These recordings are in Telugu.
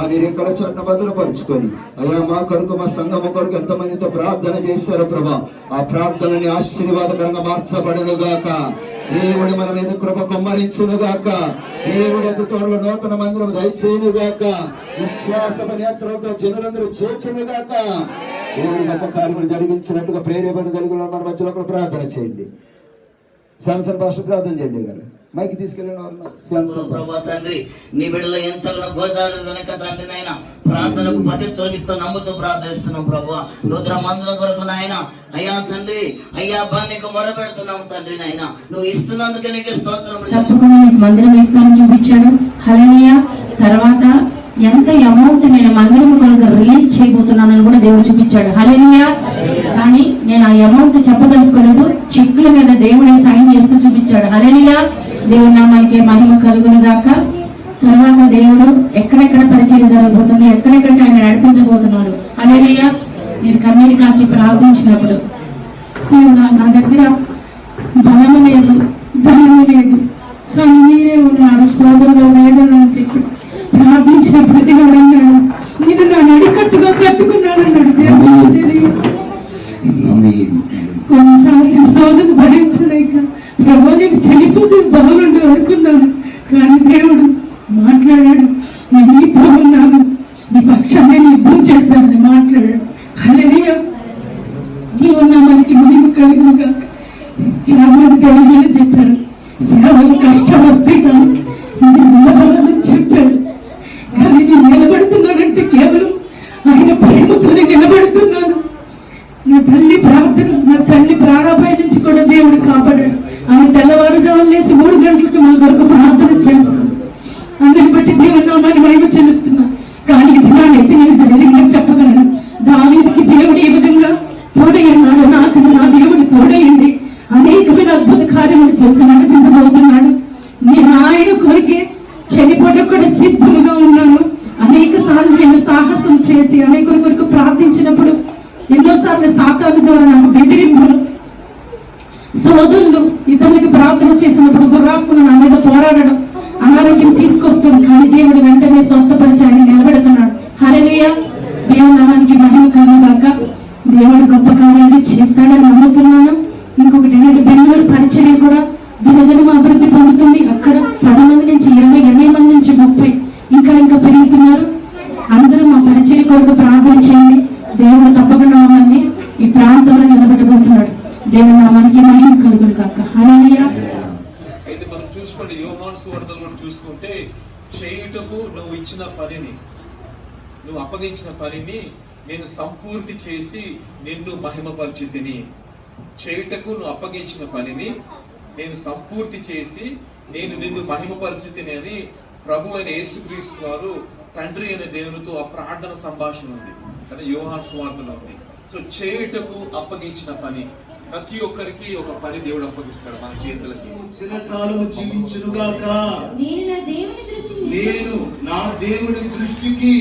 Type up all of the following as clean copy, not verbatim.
నీ రెక్కల చోట్ల భద్రపరుచుకొని అయ్యా మా కొరకు మా సంఘము కొరకు ఎంతమందితో ప్రార్థన చేశారో ప్రభా, ఆ ప్రార్థనని ఆశీర్వాదకరంగా మార్చబడును గాక. దేవుడు మన మీద కృప కుమ్మరించును గాక. దేవుడు అతి త్వరలో నూతన మందిరం దయచేయును గాక. విశ్వాస నేత్రంతో జనులందరూ చేర్చును గాక. దేవుడు గొప్ప కార్యములు జరిగించినట్టుగా ప్రేరేపణ కలిగిన మన మధ్యలో ప్రార్థన చేయండి. శాంసన్ భాష ప్రార్థన చేయండి గారు. మైకి తీసుకెళ్ళిన తండ్రి, నీ బిడ్డలో ఎంతలో గోజాడు వెనక తండ్రి నాయన ప్రార్థనకు ప్రతి తొలగిస్తూ నమ్ముతూ ప్రార్థిస్తున్నాం ప్రభు. నూతన మందుల కొరకు నాయన అయ్యా తండ్రి, అయ్యా బా నీకు మొరపెడుతున్నాం తండ్రి నాయన, నువ్వు ఇస్తున్నందుకే నీకు స్తోత్రం. తప్పకుండా నీకు మందిరం ఇస్తానని చూపించాడు. హల్లెలూయా. తర్వాత ఎంత అమౌంట్ నేను మందిరం కొరకు రిలీజ్ చేయబోతున్నానని కూడా దేవుడు చూపించాడు. హల్లెలూయా. కానీ నేను ఆ అమౌంట్ చెప్పదలుచుకోలేదు. చెక్కుల మీద దేవుడే సైన్ చేస్తూ చూపించాడు. హల్లెలూయా. దేవుడి నామానికి మహిమ కలుగును గాక. తర్వాత దేవుడు ఎక్కడెక్కడ పరిచయం జరగబోతుంది, ఎక్కడెక్కడికి ఆయన నడిపించబోతున్నాడు. హల్లెలూయా. నేను కన్నీరు కాచి ప్రార్థించినప్పుడు నా దగ్గర బలము లేదు, ధనము లేదు, కానీ మీరే ఉన్నారు సోదరులు వేదన అని చెప్పి ప్రార్థించిన ప్రతి వాడు అన్నాడు, నేను నా నడికట్టుగా కట్టుకున్నానన్నాడు. కొన్నిసార్లు సోదరు భరించలేక ప్రభు నీకు చనిపోతే బాగుండు అనుకున్నాను, కానీ దేవుడు మాట్లాడాడు, నేను నీతో ఉన్నాను, నీ పక్షాన్ని యుద్ధం చేస్తానని మాట్లాడాడు. హల్లెలూయా. దేవుడు నామానికి మహిమ కలుగును గాక. చాలా మంది దేవుళ్ళు చెప్పారు, సేవలు కష్టం వస్తే కానీ మీరు నిలబడాలని చెప్పాడు. కానీ నేను నిలబడుతున్నానంటే కేవలం ఆయన ప్రేమతోనే నిలబడుతున్నాను. నా తల్లి ప్రార్థన, నా తల్లి ప్రాణాపాయ నుంచి కూడా దేవుడు కాపాడాడు. ఆమె తెల్లవారుజామున లేసి 3 గంటలకు మా కొరకు ప్రార్థన చేస్తాను. అందరిని బట్టి దేవుని నామాన్ని మహిమ చెల్లిస్తున్నాను. కానీ ఇది నానైతే నేను ధైర్యంగా చెప్పగలను, దావీదుకి దేవుడు ఏ విధంగా తోడయ్యన్నాడు, నాకు నా దేవుడు తోడయ్యండి అనేకమైన అద్భుత కార్యములు చేసి నడిపించబోతున్నాడు. నేను ఆయన కొరికే చనిపోవడం కూడా సిద్ధంగా ఉన్నాను. అనేక సార్లు నేను సాహసం చేసి అనేకుల కొరకు ప్రార్థించినప్పుడు ఎన్నోసార్లు సాతాను ద్వారా నాకు బెదిరింపులు, సోదరులు ఇతరులకి ప్రార్థన చేసినప్పుడు దురాత్మను నా మీద పోరాడడం, అనారోగ్యం తీసుకొస్తాం. కానీ దేవుడు వెంటనే స్వస్థపరిచి ఆయన నిలబెడుతున్నాడు. హల్లెలూయా. దేవుని నామానికి మహిమ కలుగును గాక. దేవుడు గొప్ప కార్యాలు చేస్తాడని నమ్ముతున్నాను. ఇంకొకటి ఏంటంటే బెంగళూరు పరిచర్య కూడా దినదినం అభివృద్ధి పొందుతుంది. అక్కడ 10 మంది నుంచి 20, 80 మంది నుంచి 30 ఇంకా పెరుగుతున్నారు. అందరూ మా పరిచర్య కొరకు ప్రార్థన చేయండి. దేవుడు తప్పకుండా మమ్మల్ని ఈ ప్రాంతంలో నిలబెట్టబోతున్నాడు. దేవుని నామానికి మహిమ కలుగును గాక. హల్లెలూయా. అయితే మనం చూసుకోండి, యోహాను సువార్తలో కూడా చూసుకుంటే, చేయుటకు నువ్వు ఇచ్చిన పనిని, నువ్వు అప్పగించిన పనిని నేను సంపూర్తి చేసి నిన్ను మహిమపరిచితిని. చేయుటకు నువ్వు అప్పగించిన పనిని నేను సంపూర్తి చేసి నేను నిన్ను మహిమపరిచితిని అని ప్రభు అయిన యేసుక్రీస్తు వారు తండ్రి అయిన దేవునితో ఆ ప్రార్థన సంభాషణ ఉంది. అదే యోహాను సువార్తలో ఉంది. సో చేయుటకు అప్పగించిన పని, ప్రతి ఒక్కరికి ఒక పని దేవుడు అప్పగిస్తాడు మన చేతులకి. చిరకాలము జీవించునుగాక. నేను నా దేవుని దృష్టికి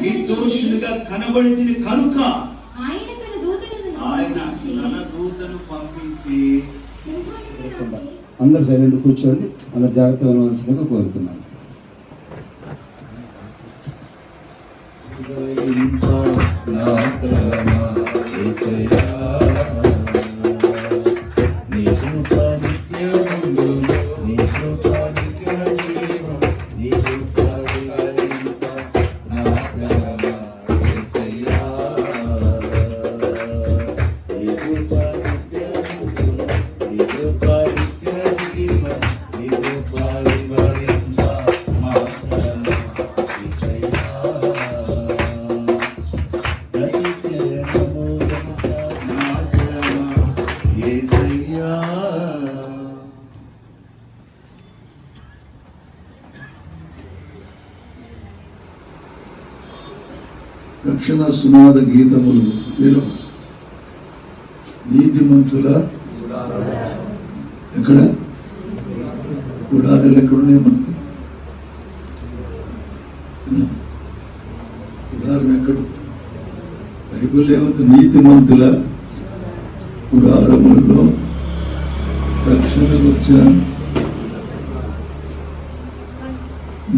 నిర్దోషులుగా కనబడితిని కనుక ఆయన తన దూతను పంపించి. అందరు సైలెంట్ కూర్చోండి, అందరు జాగ్రత్తగా ఉండవలసిందిగా కోరుతున్నాను. రక్షణ సునాద గీతములు విను. నీతిమంతుల ఎక్కడ గుడారాలు ఎక్కడున్నాయి మనకి? గుడారం ఎక్కడు? బైబిల్ ఏముంది? నీతిమంతుల గుడారములలో రక్షణ వచ్చిన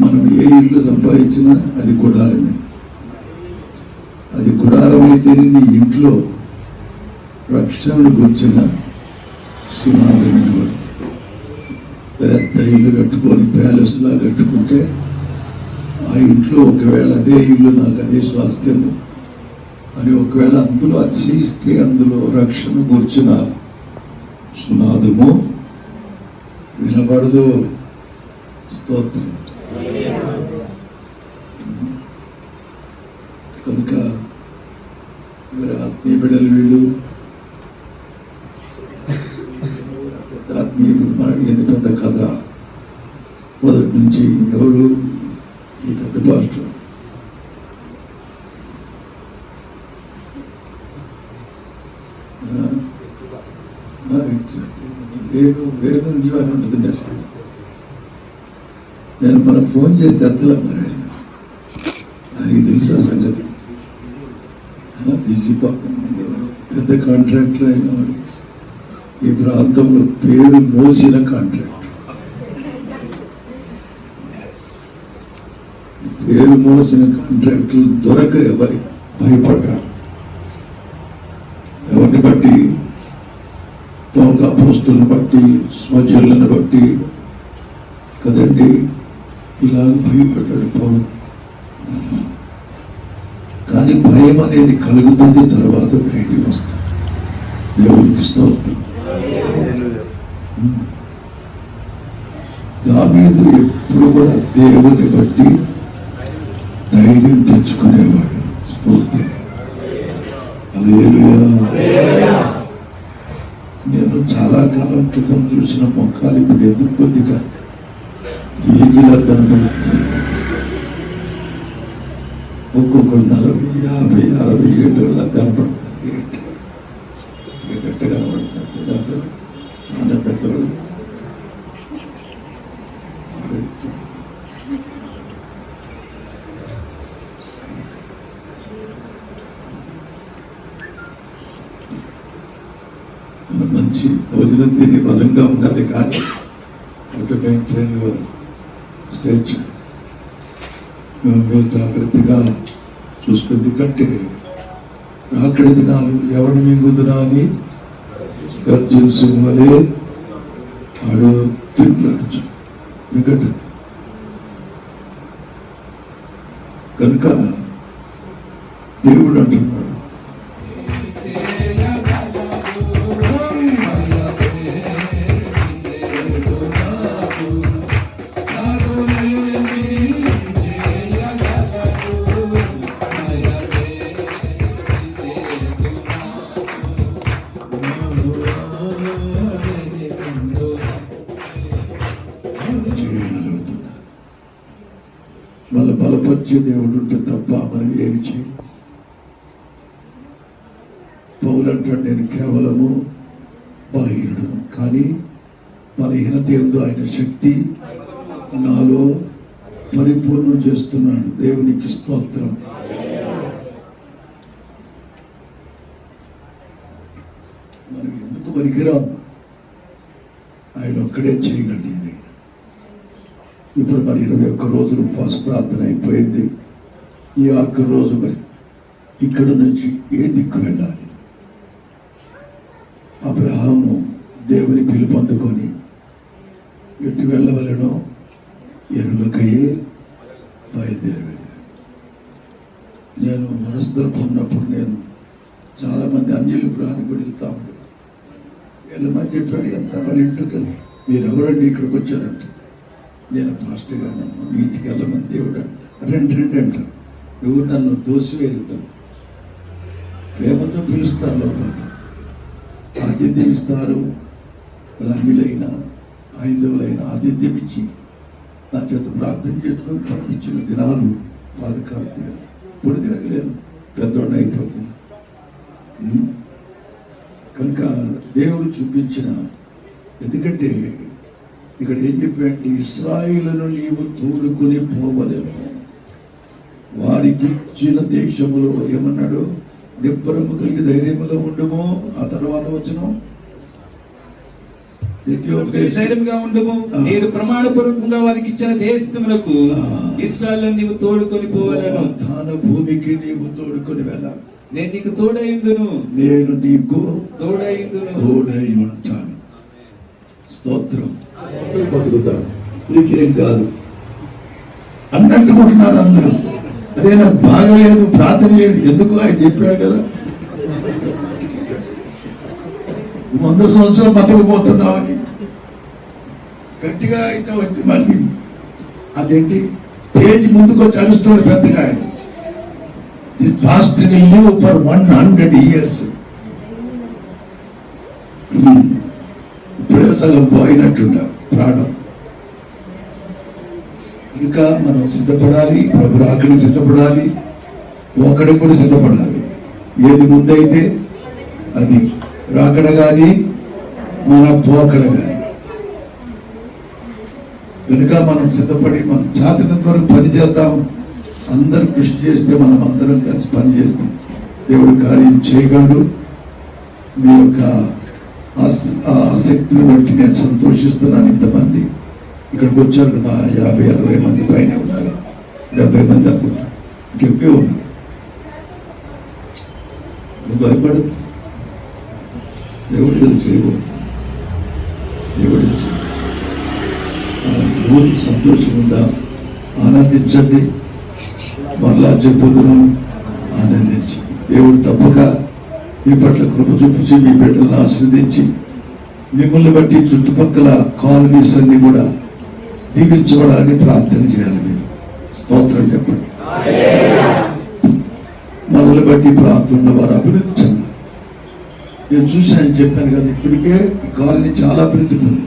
మనం ఏ ఇల్లు సంపాదించినా అది గుడారమే. అది గుడారం అయితేనే నీ ఇంట్లో రక్షణను గురించిన సునాదం వినబడుతుంది. పెద్ద ఇల్లు కట్టుకొని ప్యాలెస్లా కట్టుకుంటే ఆ ఇంట్లో ఒకవేళ అదే ఇల్లు నాకు అదే స్వాస్థ్యము అని ఒకవేళ అందులో అతిశయిస్తే అందులో రక్షణ గురించిన సునాదము వినబడదు. స్తోత్రం. కనుక మరి ఆత్మీయ బిడ్డలు వీళ్ళు ఆత్మీయుడు మాట్లాడింది పెద్ద కథ. మొదటి నుంచి ఎవరు ఈ పెద్ద పాస్టర్ వేరు అని ఉంటుంది మెసేజ్. నేను మనకు ఫోన్ చేస్తే ఎత్తలే మరి ఆయనకి తెలుసు ఆ సంగతి. బిజీ పాపం పెద్ద కాంట్రాక్టర్ అయిన మరి ఈ ప్రాంతంలో పేరు మోసిన కాంట్రాక్టర్, పేరు మోసిన కాంట్రాక్టులు దొరకరు. ఎవరి భయపడ్డాడు ఎవరిని బట్టి? తోక పోస్తులను బట్టి, స్వజనులను బట్టి కదండి. ఇలా భయపడ్డాడు పౌలు. కానీ భయం అనేది కలుగుతుంది, తర్వాత ధైర్యం వస్తుంది. దేవునికి స్తోత్రం. దావీదు ఎప్పుడు కూడా దేవుని బట్టి ధైర్యం తెచ్చుకునేవాడు. స్తోత్రం. హల్లెలూయా. నేను చాలా కాలం క్రితం చూసిన మొక్కలు ఇప్పుడు ఎందుకు కొద్దిగా ఏజ్లా కనబడుతుంది. ఒక్కొక్కరు 40, 50, 60 ఏళ్ళలా కనపడుతుంది. ఎట్ట కనబడుతుంది? చాలా పెద్దవాళ్ళు. మంచి భోజనం తిని బలంగా ఉండాలి, కానీ అటు మెయింటైన్ స్టేజ్ మేము జాగ్రత్తగా చూసుకుని. ఎందుకంటే రాకడి దినాలు ఎవరిని మింగుదునా అని గర్జించు వలే వాడు తిరుగులాడుచు మిగట. కనుక దేవుడు అంటున్నాడు, మళ్ళీ బలపరిచే దేవుడు ఉంటే తప్ప మనం ఏమి చేయం. పౌలు అంటాడు, నేను కేవలము బలహీనుడు, కానీ బలహీనత యందు ఆయన శక్తి నాలో పరిపూర్ణం చేస్తున్నాడు. దేవునికి స్తోత్రం. మనం ఎందుకు పనికిరాం? ఆయన ఒక్కడే చేయగలిగేది. ఇప్పుడు మరి 21 రోజులు ఉపవాస ప్రార్థన అయిపోయింది. ఈ ఆఖరి రోజు మరి ఇక్కడ నుంచి ఏ దిక్కు వెళ్ళాలి? అబ్రహాము దేవుని పిలుపు అందుకొని ఎటు వెళ్ళవలనో ఎరుగకయే బయలుదేరి వెళ్ళాడు. నేను మనస్తరపు ఉన్నప్పుడు నేను చాలామంది అన్యులు ప్రాణి కూడా వెళ్తా ఉంటాడు. వెళ్ళమని చెప్పాడు. ఎంత వాళ్ళ ఇంటికి వెళ్ళి మీరు ఎవరండి ఇక్కడికి వచ్చారంటే, నేను పాస్టర్ గానమ్మా, మీ ఇంటికి వెళ్ళమని దేవుడు రండి అంటారు. ఎవరు నన్ను తోసివేలుతారు, ప్రేమతో పిలుస్తారు, లోపలికి ఆతిథ్యం ఇస్తారు. అన్యులైన ఐదవులైన ఆతిథ్యం ఇచ్చి నా చేత ప్రార్థన చేసుకొని పంపించిన దినాలు బాధకాలు. ఇప్పుడు తిరగలేను, పెద్దోడిని అయిపోతుంది. కనుక దేవుడు చూపించిన, ఎందుకంటే ఇక్కడ ఏం చెప్పాడంటే, ఇశ్రాయేలును నీవు తోడుకొని పోవలేను, వారికి ఇచ్చిన దేశములో ఏమన్నాడు? నిబ్బరము కలిగి ధైర్యములో ఉండము. ఆ తర్వాత వచ్చిన ద్వితీయోపదేశం ధైర్యంగా ఉండము. నేను ప్రమాణపూర్వకంగా వారికి ఇచ్చిన దేశములకు ఇశ్రాయేలును నీవు తోడుకొని పోవాలను. వాగ్దాన భూమికి నీవు తోడుకొని వెళ్ళాలి. నేను నీకు తోడైందును. నేను నీకు తోడైందును. తోడై ఉంటాను. స్తోత్రం. బతుకుతాను, నీకేం కాదు అన్నట్టుకుంటున్నారు అందరూ. అదే నాకు బాగలేదు, ప్రార్థన చేయండి. ఎందుకు ఆయన చెప్పాడు కదా, 100 సంవత్సరాలు బతకపోతున్నామని. గట్టిగా అయితే వచ్చి మళ్ళీ అదేంటి స్టేజ్ ముందుకు వచ్చి అరుస్తున్నాడు పెద్దగా. ఆయన the past will live for 100 years. ఇప్పుడే సగం పోయినట్టున్నా ప్రాణం. కనుక మనం సిద్ధపడాలి, ప్రభు రాకడికి సిద్ధపడాలి, పోకడికి కూడా సిద్ధపడాలి. ఏది ముందైతే అది రాకడ కానీ మన పోకడ కానీ. కనుక మనం సిద్ధపడి మనం చాతినంత వరకు పని చేద్దాం. అందరూ కృషి చేస్తే మనం అందరం కలిసి పని చేస్తాం. దేవుడు కార్యం చేయగలడు. మీ యొక్క ఆసక్తిని బట్టి నేను సంతోషిస్తున్నాను. ఇంతమంది ఇక్కడికి వచ్చారు నా 50-60 మంది పైన ఉన్నారు, 70 మంది అనుకుంటా, ఇంకెక్కువే ఉన్నారు. నువ్వు భయపడదు, దేవుడు ఏదో చేయకూడదు. దేవుడు ఏదో చేయకూడదు. దేవుడికి సంతోషం ఉందా? ఆనందించండి. మరలా చెప్పుతున్నాం, ఆనందించండి. దేవుడు తప్పక మీ పట్ల కృప చూపించి మీ బిడ్డలను ఆశీర్వదించి మిమ్మల్ని బట్టి చుట్టుపక్కల కాలనీస్ అన్ని కూడా దీవించబడాలని ప్రార్థన చేయాలి. మీరు స్తోత్రం చెప్పండి. మనల్ని బట్టి ప్రాంతంలో వారు అభివృద్ధి చెందాలి. నేను చూశాను, చెప్పాను కదా, ఇప్పటికే ఈ కాలనీ చాలా అభివృద్ధి ఉంది.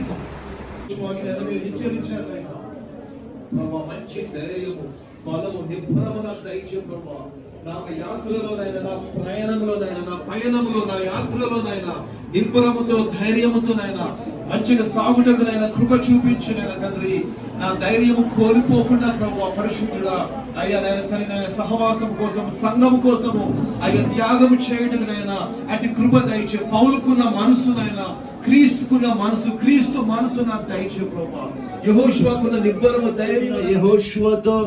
మంచి ధైర్యము, బలము, నిబ్బరము నాకు దయచేయు ప్రభువా. నా యాత్రలోనైనా, నా ప్రయాణంలోనైనా, నా పయనంలో, నా యాత్రలోనైనా నిబ్బరముతో, ధైర్యముతోనైనా మంచిగా సాగుటకునైనా కృప చూపించునైనా తండ్రి. నా ధైర్యము కోల్పోకుండా ప్రభువా పరిశుద్ధుడా అయ్యా నేను తన సహవాసం కోసం, సంఘము కోసము అయ్యా త్యాగము చేయటకునైనా అటు కృప దయచే. పౌలుకున్న మనసునైనా క్రీస్తుకున్న మనసు, క్రీస్తు మనసు నాకు దయచే ప్రభువా. యెహోషువకున్న నిబ్బరము, ధైర్యం, యెహోషువతో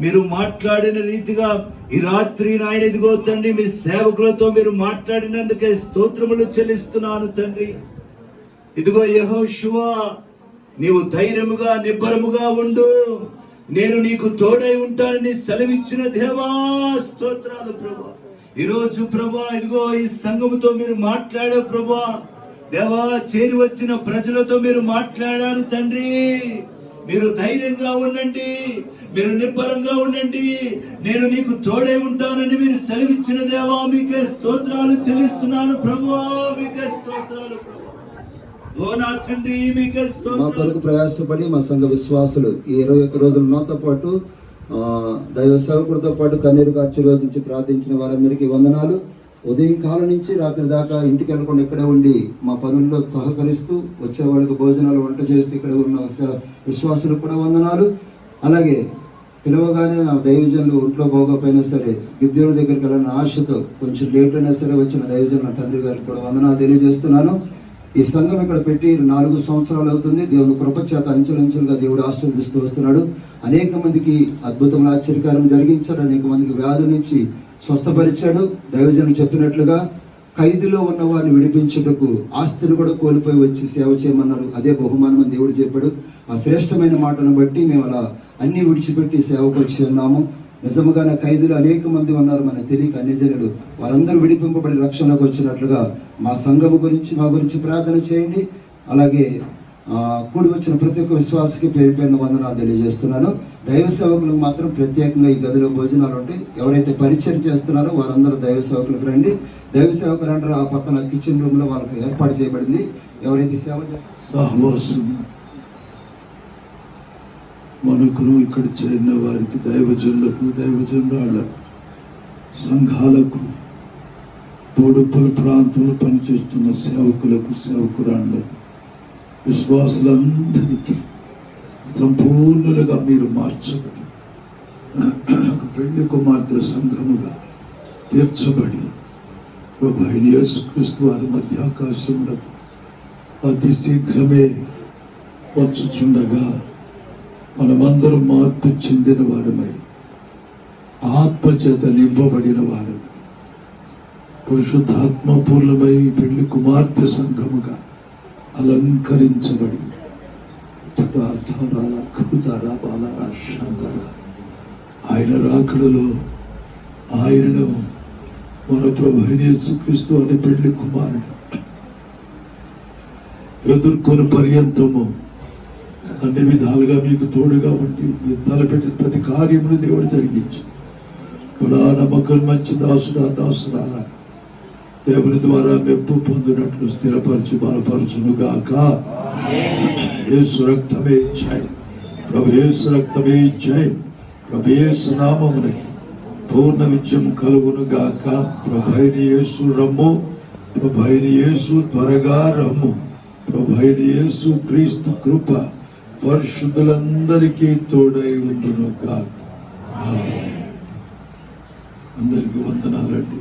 మీరు మాట్లాడిన రీతిగా ఈ రాత్రి నాయన ఇదిగో తండ్రి మీ సేవకులతో మీరు మాట్లాడినందుకే స్తోత్రములు చెల్లిస్తున్నాను తండ్రి. ఇదిగో యెహోషువా, నీవు ధైర్యముగా నిబ్బరముగా ఉండు, నేను నీకు తోడై ఉంటానని సెలవిచ్చిన దేవా స్తోత్రాలు ప్రభా. ఈరోజు ప్రభా ఇదిగో ఈ సంఘముతో మీరు మాట్లాడే ప్రభా దేవా, చేరి వచ్చిన ప్రజలతో మీరు మాట్లాడారు తండ్రి. మీరు ధైర్యంగా ఉండండి, మీరు నిబ్బరంగా ఉండండి, నేను నీకు తోడై ఉంటానని మీరు సెలవిచ్చిన దేవా మీకే స్తోత్రాలు చెల్లిస్తున్నాను ప్రభువా. మీకే స్తోత్రాలు ప్రభువా. ఓ నా తండ్రి మీకే మా స్తోత్రాలు. కొరకు ప్రయాసపడి మా సంఘ విశ్వాసులు ఈ 21 రోజులు నాతో పాటు దైవ సేవకుడితో పాటు కన్నీరు కార్చి రోజు ప్రార్థించిన వారందరికీ వందనాలు. ఉదయం కాలం నుంచి రాత్రి దాకా ఇంటికి వెళ్ళకుండా ఇక్కడే ఉండి మా పనుల్లో సహకరిస్తూ వచ్చే వాళ్ళకి భోజనాలు వంట చేస్తూ ఇక్కడ ఉన్న విశ్వాసులకు కూడా వందనాలు. అలాగే పిలవగానే నా దైవజనులు ఒంట్లో పోకపోయినా సరే గిద్యోని దగ్గరికి వెళ్ళిన ఆశతో కొంచెం లేట్ అయినా సరే వచ్చిన దైవజనులు నా తండ్రి గారికి కూడా వందనాలు తెలియజేస్తున్నాను. ఈ సంఘం ఇక్కడ పెట్టి 4 సంవత్సరాలు అవుతుంది. దేవుని కృపచేత అంచెలంచెలుగా దేవుడు ఆశీర్వదిస్తూ వస్తున్నాడు. అనేక మందికి అద్భుతములు, ఆశ్చర్యకారం జరిగించాడు. అనేక మందికి వ్యాధుల నుంచి స్వస్థపరిచాడు. దైవజనులు చెప్పినట్లుగా ఖైదులో ఉన్న వారిని విడిపించుటకు ఆస్తిని కూడా కోల్పోయి వచ్చి సేవ చేయమన్నారు. అదే బహుమానం దేవుడు చెప్పాడు. ఆ శ్రేష్టమైన మాటను బట్టి మేము అలా అన్ని విడిచిపెట్టి సేవకు వచ్చి ఉన్నాము. నిజముగానే ఖైదులు అనేక మంది ఉన్నారు, మనకు తెలియక అన్యజనులు. వారందరూ విడిపింపబడి రక్షణలోకి వచ్చినట్లుగా మా సంఘము గురించి, మా గురించి ప్రార్థన చేయండి. అలాగే కూడి వచ్చిన ప్రతి ఒక్క విశ్వాసకి పేరు పేరున వందనాలు తెలియజేస్తున్నాను. దైవ సేవకులకు మాత్రం ప్రత్యేకంగా ఈ గదిలో భోజనాలు ఉంటాయి. ఎవరైతే పరిచయం చేస్తున్నారో వారందరూ దైవ సేవకులకు రండి. దైవ సేవకులు అంటారు ఆ పక్కన కిచెన్ రూమ్ లో వాళ్ళకి ఏర్పాటు చేయబడింది. ఎవరైతే సేవ సహవాసం మనకును ఇక్కడ చేరిన వారికి, దైవజనులకు, దైవజనురాళ్లకు, సంఘాలకు, తోడుపుల ప్రాంతంలో పనిచేస్తున్న సేవకులకు, సేవకురాళ్లకు, విశ్వాసులందరికీ సంపూర్ణులుగా మీరు మార్చబడి ఒక పెళ్లి కుమార్తె సంఘముగా తీర్చబడి ప్రభు అయిన యేసుక్రీస్తు వారి మధ్య ఆకాశములకు అతి శీఘ్రమే వచ్చుచుండగా మనమందరం మార్పు చెందిన వారమై ఆత్మచేత నింపబడిన వారమై పరిశుద్ధాత్మ పూర్ణమై పెళ్లి కుమార్తె సంఘముగా అలంకరించబడి ఆయన రాకడలో ఆయనను మన ప్రభు యేసుక్రీస్తు అనే పెళ్లి కుమారుడు ఎదుర్కొని పర్యంతము అన్ని విధాలుగా మీకు తోడుగా ఉండి మీరు తలపెట్టిన ప్రతి కార్యమును దేవుడు జరిగించి కూడా నమ్మకం మంచి దాసురాల దేవుని ద్వారా మెప్పు పొందినట్లు స్థిరపరచి బలపరచునుగాక. యేసు రక్తమే జయం, ప్రభు యేసు రక్తమే జయం, ప్రభు యేసు నామమునకి పూర్ణ విజయం కలుగునుగాక. ప్రభు అయిన యేసు రమ్ము, ప్రభు అయిన యేసు త్వరగా రమ్ము, ప్రభు అయిన యేసు క్రీస్తు కృప పరిశుద్ధులందరికీ తోడై ఉండునుగాక. ఆమేన్. అందరికీ వందనాలండి.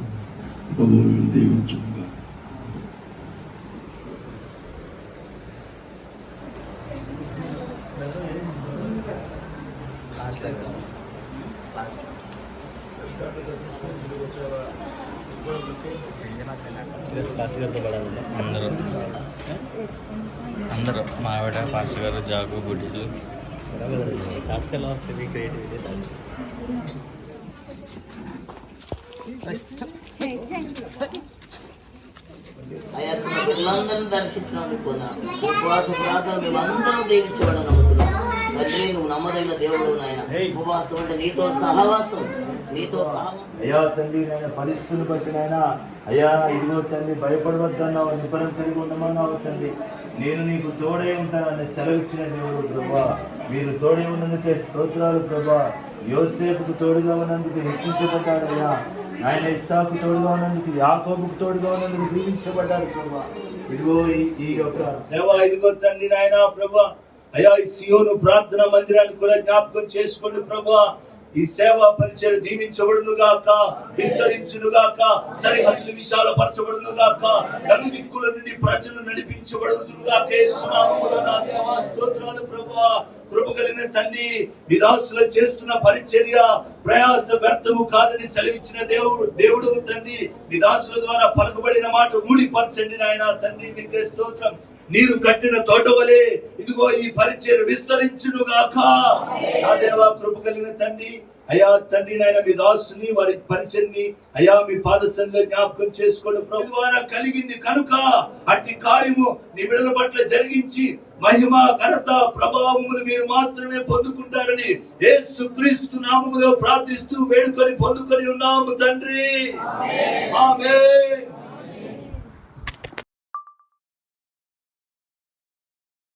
ప్రభువు దీవించునుగా. అందరూ మావిడ పాస్టర్ గారు జాగు గుడ్లు అయ్యా తన పిల్లలందరినీ దర్శించడానికి పొందాం. ఉపవాస ప్రార్థన మేమందరం దీవించబడి నమ్ముతున్నాం. తండ్రి నువ్వు నమ్మదైన దేవుడు నాయన. ఉపవాసం అంటే నీతో సహవాసం, నీతో సహవాసం. అయ్యా తండ్రి నాయన పరిస్థితులు బట్టి నాయన అయ్యా ఇదిగో తండ్రి భయపడవద్దన్నావు, నిపుణం కలిగి ఉండమన్నావు తండ్రి. నేను నీకు తోడై ఉంటానని సెలవిచ్చిన దేవుడు ప్రభా, మీరు తోడై ఉన్నందుకే స్తోత్రాలు ప్రభా. యోసేపుకు తోడుగా ఉన్నందుకు హెచ్చించబడ్డాడయ్యా. ఆయన ఇస్సాకు తోడుగా ఉన్నందుకు, యాకోబుకు తోడుగా ఉన్నందుకు దీవించబడ్డారు ప్రభా. ఇదిగో ఈ యొక్క దేవా, ఇదిగో తండ్రి నాయన ప్రభా అయ్యా ఈ సియోను ప్రార్థన మందిరాన్ని కూడా జ్ఞాపకం చేసుకోండి ప్రభా. ఈ సేవా పరిచయం దీవించబడునుగాక, విస్తరించునుగాక, సరిహద్దులు విశాలపరచబడునుగాక, నలుదిక్కుల నుండి ప్రజలు నడిపించబడునుగాక. యేసునామములో నా దేవా స్తోత్రాలు ప్రభువా. కృప కలిగిన తండ్రి, విదాసులు చేస్తున్న పరిచర్య ప్రయాస వ్యర్థము కాదని సెలవిచ్చిన దేవుడు తండ్రి, విదాసుల ద్వారా పలుకబడిన మాట రూఢిపరచండి నాయన తండ్రి. మీకే స్తోత్రం. నీరు కట్టిన తోట వలె ఇదిగో ఈ పరిచయం విస్తరించునుగాక. నా దేవా కృప కలిగిన తండ్రి, అయ్యా తండ్రి నాయన మీ దాసుని వారి పరిచర్ని అయ్యా మీ పాదశంలో జ్ఞాపకం చేసుకోండి ప్రభు. ద్వారా కలిగింది కనుక అట్టి కార్యము నీ బిడ్డల పట్ల జరిగించి మహిమ ఘనత ప్రభావములు మీరు మాత్రమే పొందుకుంటారని యేసుక్రీస్తు నామములో ప్రార్థిస్తూ వేడుకొని పొందుకొని ఉన్నాము తండ్రి. ఆమేన్.